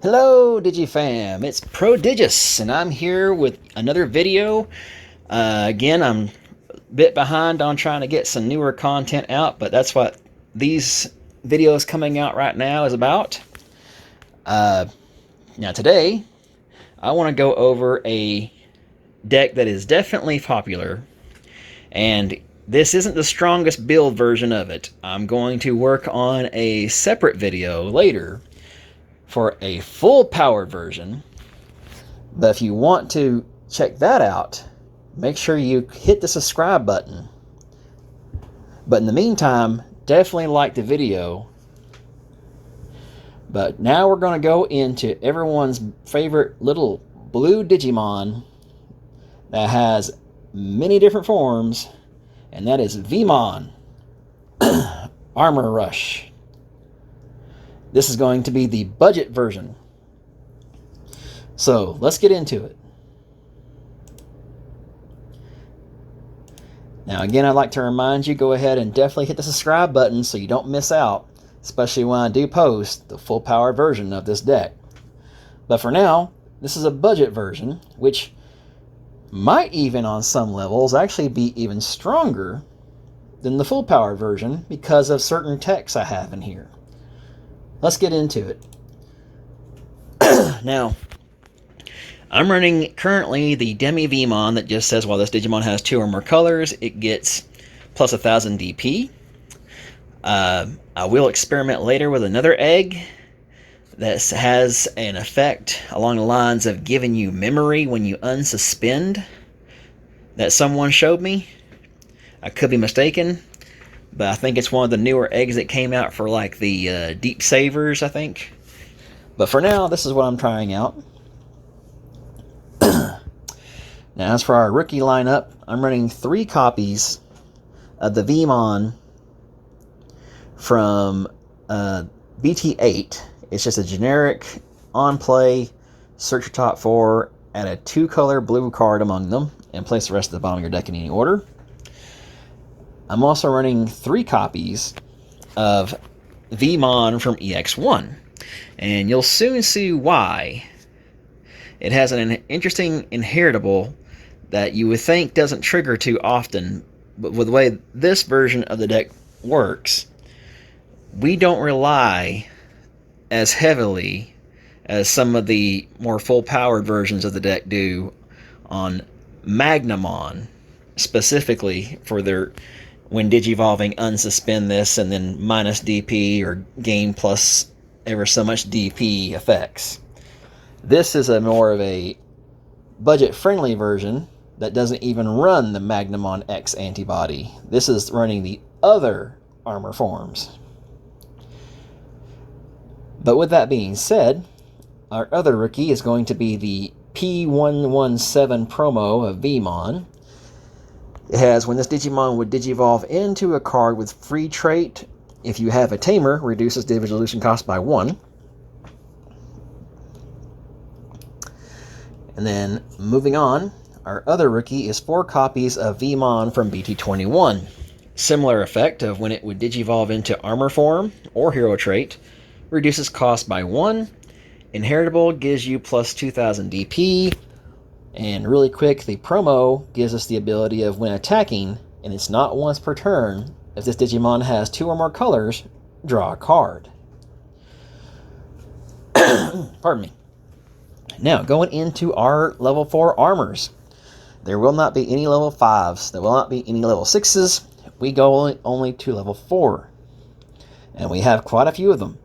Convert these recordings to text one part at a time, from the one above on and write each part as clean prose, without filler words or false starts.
Hello DigiFam, it's Prodigious and I'm here with another video. Again, I'm a bit behind on trying to get some newer content out, but that's what these videos coming out right now is about. Now today, I want to go over a deck that is definitely popular, and this isn't the strongest build version of it. I'm going to work on a separate video later for a full powered version, but if you want to check that out, make sure you hit the subscribe button. But in the meantime, definitely like the video. But now we're going to go into everyone's favorite little blue Digimon that has many different forms, and that is Veemon. Armour Rush. This is going to be the budget version. So let's get into it. Now again, I'd like to remind you, go ahead and definitely hit the subscribe button so you don't miss out, especially when I do post the full power version of this deck. But for now, this is a budget version, which might even on some levels actually be even stronger than the full power version because of certain techs I have in here. Let's get into it. Now, I'm running currently the Demi Veemon that just says while this Digimon has 2 or more colors, it gets plus 1000 DP. I will experiment later with another egg that has an effect along the lines of giving you memory when you unsuspend that someone showed me. I could be mistaken, but I think it's one of the newer eggs that came out for like the Deep Savers, I think. But for now, this is what I'm trying out. Now, as for our rookie lineup, I'm running 3 copies of the Veemon from BT8. It's just a generic on-play, search your top 4, add a 2-color blue card among them, and place the rest of the bottom of your deck in any order. I'm also running 3 copies of Veemon from EX1, and you'll soon see why. It has an interesting inheritable that you would think doesn't trigger too often, but with the way this version of the deck works, we don't rely as heavily as some of the more full-powered versions of the deck do on Magnamon, specifically for their when digivolving unsuspend this and then minus DP or gain plus ever so much DP effects. This is a more of a budget-friendly version that doesn't even run the Magnamon X antibody. This is running the other armor forms. But with that being said, our other rookie is going to be the P117 promo of Veemon. It has, when this Digimon would digivolve into a card with free trait, if you have a tamer, reduces digivolution cost by 1. And then, moving on, our other rookie is 4 copies of Veemon from BT21. Similar effect of when it would digivolve into armor form or hero trait, reduces cost by 1. Inheritable gives you plus 2000 DP. And really quick, the promo gives us the ability of when attacking, and it's not once per turn, if this Digimon has 2 or more colors, draw a card. Pardon me. Now, going into our level 4 armors. There will not be any level 5s. There will not be any level 6s. We go only to level 4. And we have quite a few of them.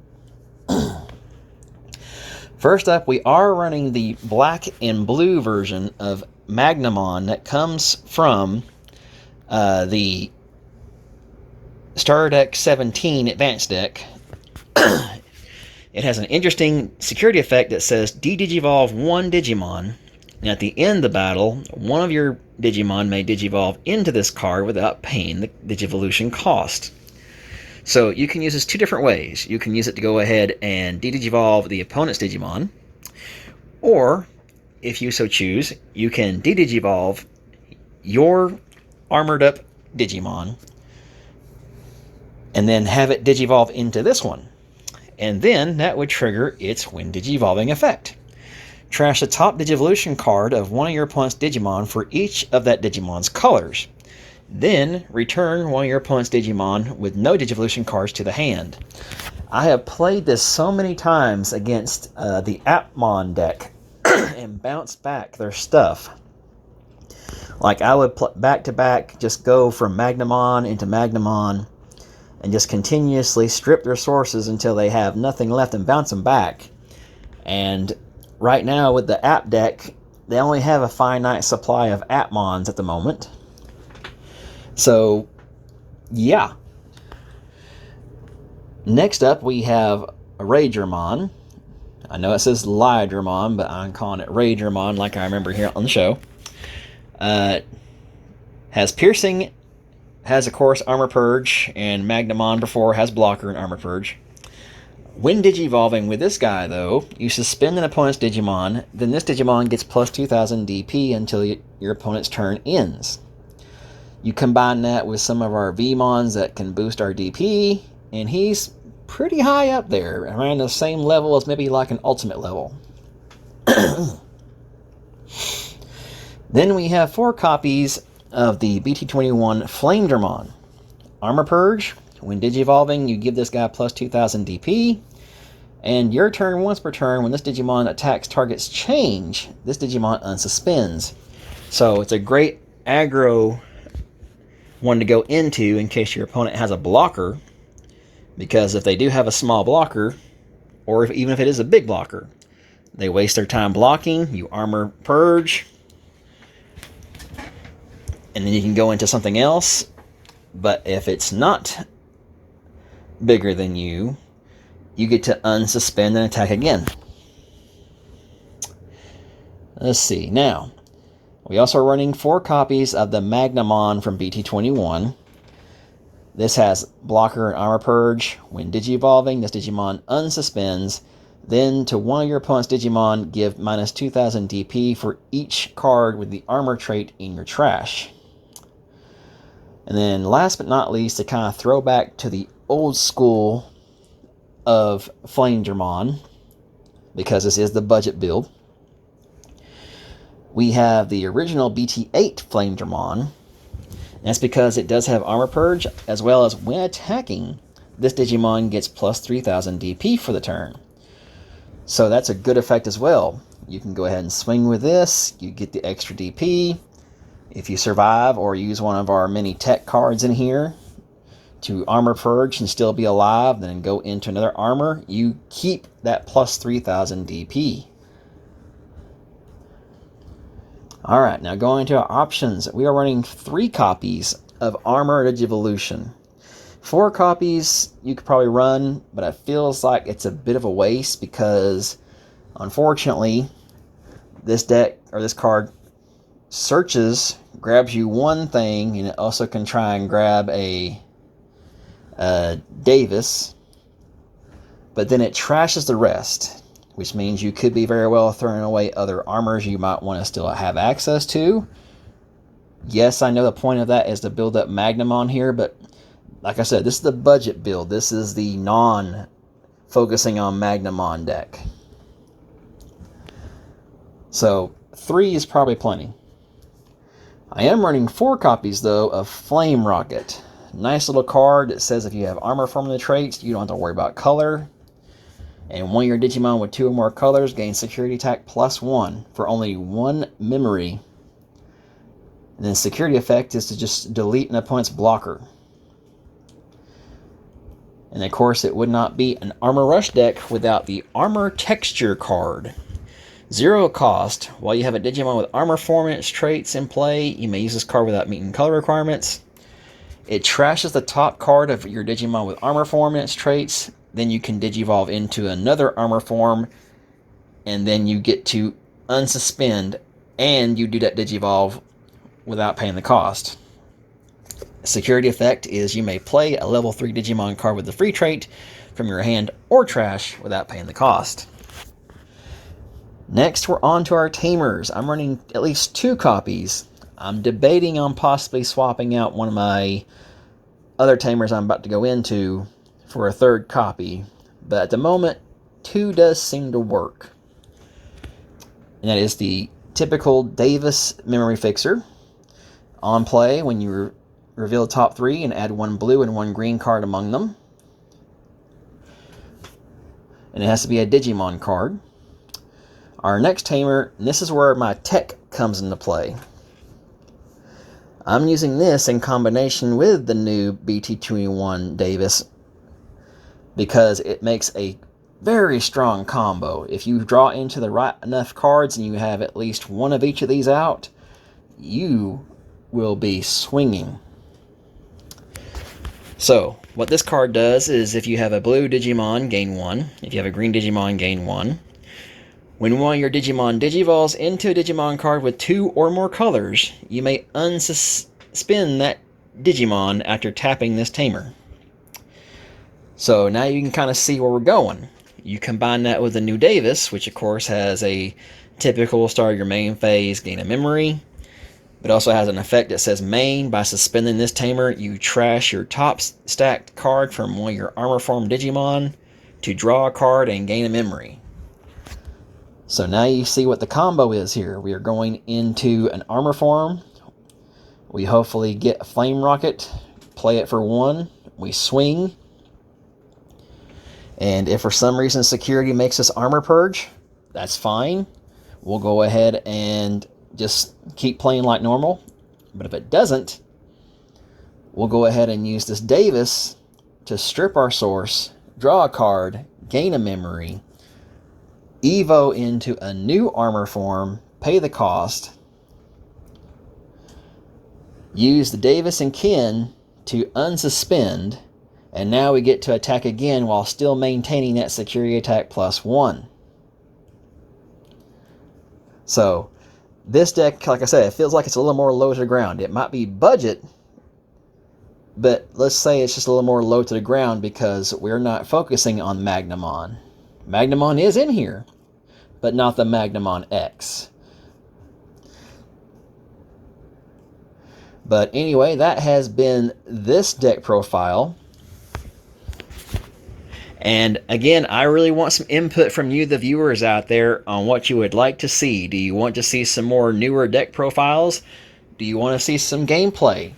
First up, we are running the black and blue version of Magnamon that comes from the Starter Deck 17 Advanced Deck. It has an interesting security effect that says de-digivolve 1 Digimon, and at the end of the battle, one of your Digimon may digivolve into this card without paying the digivolution cost. So you can use this 2 different ways. You can use it to go ahead and de-digivolve the opponent's Digimon, or, if you so choose, you can de-digivolve your armored up Digimon and then have it digivolve into this one. and then that would trigger its when Digivolving effect. Trash the top Digivolution card of one of your opponent's Digimon for each of that Digimon's colors. Then return one of your opponent's Digimon with no Digivolution cards to the hand. I have played this so many times against the Appmon deck and bounced back their stuff. Like I would back to back just go from Magnamon into Magnamon and just continuously strip their sources until they have nothing left and bounce them back. And right now with the App deck, they only have a finite supply of Appmons at the moment. So, yeah. Next up, we have a Ragermon. I know it says Lydramon, but I'm calling it Ragermon like I remember here on the show. Has Piercing, has, of course, Armor Purge, and Magnamon before has Blocker and Armor Purge. When Digivolving with this guy, though, you suspend an opponent's Digimon, then this Digimon gets plus 2,000 DP until your opponent's turn ends. You combine that with some of our Veemons that can boost our DP, and he's pretty high up there, around the same level as maybe like an ultimate level. Then we have 4 copies of the BT21 Flamedramon. Armor Purge. When Digivolving, you give this guy plus 2,000 DP. And your turn once per turn, when this Digimon attacks target's change, this Digimon unsuspends. So it's a great aggro one to go into in case your opponent has a blocker. Because if they do have a small blocker, or even if it is a big blocker, they waste their time blocking, you Armor Purge, and then you can go into something else. But if it's not bigger than you, you get to unsuspend and attack again. Let's see. Now, we also are running 4 copies of the Magnamon from BT21. This has Blocker and Armor Purge. When Digivolving, this Digimon unsuspends. Then to one of your opponent's Digimon, give minus 2,000 DP for each card with the Armor trait in your trash. And then last but not least, to kind of throw back to the old school of Flamedramon, because this is the budget build, we have the original BT8 Flamedramon. That's because it does have Armor Purge, as well as when attacking, this Digimon gets plus 3,000 DP for the turn. So that's a good effect as well. You can go ahead and swing with this, you get the extra DP. If you survive or use one of our mini tech cards in here to Armor Purge and still be alive, then go into another armor, you keep that plus 3,000 DP. Alright, now going to our options. We are running 3 copies of Armor Digivolution. 4 copies you could probably run, but it feels like it's a bit of a waste because, unfortunately, this deck, or this card, searches, grabs you one thing, and it also can try and grab a Davis, but then it trashes the rest, which means you could be very well throwing away other armors you might want to still have access to. Yes, I know the point of that is to build up Magnamon here, but like I said, this is the budget build. This is the non-focusing on Magnamon deck. So 3 is probably plenty. I am running 4 copies, though, of Flame Rocket. Nice little card that says if you have armor formula traits, you don't have to worry about color. And one of your Digimon with 2 or more colors gains security attack +1 for only 1 memory. And then security effect is to just delete an opponent's blocker. And of course, it would not be an Armour Rush deck without the Armor Texture card. 0 cost. While you have a Digimon with armor formants traits in play, you may use this card without meeting color requirements. It trashes the top card of your Digimon with armor formants traits. Then you can Digivolve into another armor form, and then you get to unsuspend, and you do that Digivolve without paying the cost. Security effect is you may play a level 3 Digimon card with the free trait from your hand or trash without paying the cost. Next, we're on to our Tamers. I'm running at least 2 copies. I'm debating on possibly swapping out one of my other Tamers I'm about to go into for a 3rd copy. but at the moment, 2 does seem to work. And that is the typical Davis memory fixer. On play, when you reveal the top 3 and add 1 blue and 1 green card among them. And it has to be a Digimon card. Our next tamer, and this is where my tech comes into play. I'm using this in combination with the new BT21 Davis because it makes a very strong combo. If you draw into the right enough cards and you have at least one of each of these out, you will be swinging. So, what this card does is if you have a blue Digimon, gain 1. If you have a green Digimon, gain 1. When one of your Digimon digivolves into a Digimon card with 2 or more colors, you may unsuspend that Digimon after tapping this tamer. So now you can kind of see where we're going. You combine that with the new Davis, which of course has a typical start your main phase, gain a memory. It also has an effect that says main. By suspending this tamer, you trash your top stacked card from one of your Armor Form Digimon to draw a card and gain a memory. So now you see what the combo is here. We are going into an Armor Form. We hopefully get a Flame Rocket, play it for 1. We swing. And if for some reason security makes us Armor Purge, that's fine. We'll go ahead and just keep playing like normal. But if it doesn't, we'll go ahead and use this Davis to strip our source, draw a card, gain a memory, Evo into a new Armor Form, pay the cost, use the Davis and Kin to unsuspend, and now we get to attack again while still maintaining that security attack +1. So, this deck, like I said, it feels like it's a little more low to the ground. It might be budget, but let's say it's just a little more low to the ground because we're not focusing on Magnamon. Magnamon is in here, but not the Magnamon X. But anyway, that has been this deck profile. And again, I really want some input from you, the viewers out there, on what you would like to see. Do you want to see some more newer deck profiles? Do you want to see some gameplay?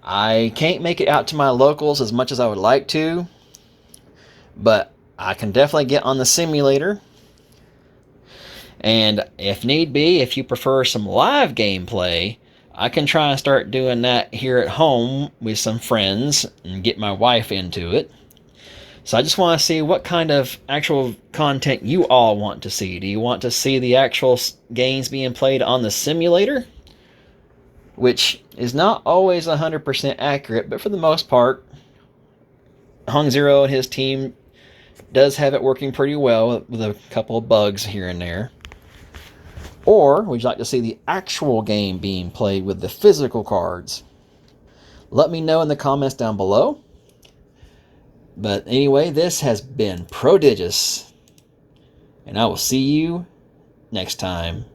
I can't make it out to my locals as much as I would like to, but I can definitely get on the simulator. And if need be, if you prefer some live gameplay, I can try and start doing that here at home with some friends and get my wife into it. So I just want to see what kind of actual content you all want to see. Do you want to see the actual games being played on the simulator? Which is not always 100% accurate, but for the most part, Hung Zero and his team does have it working pretty well with a couple of bugs here and there. Or would you like to see the actual game being played with the physical cards? Let me know in the comments down below. But anyway, this has been Prodigious, and I will see you next time.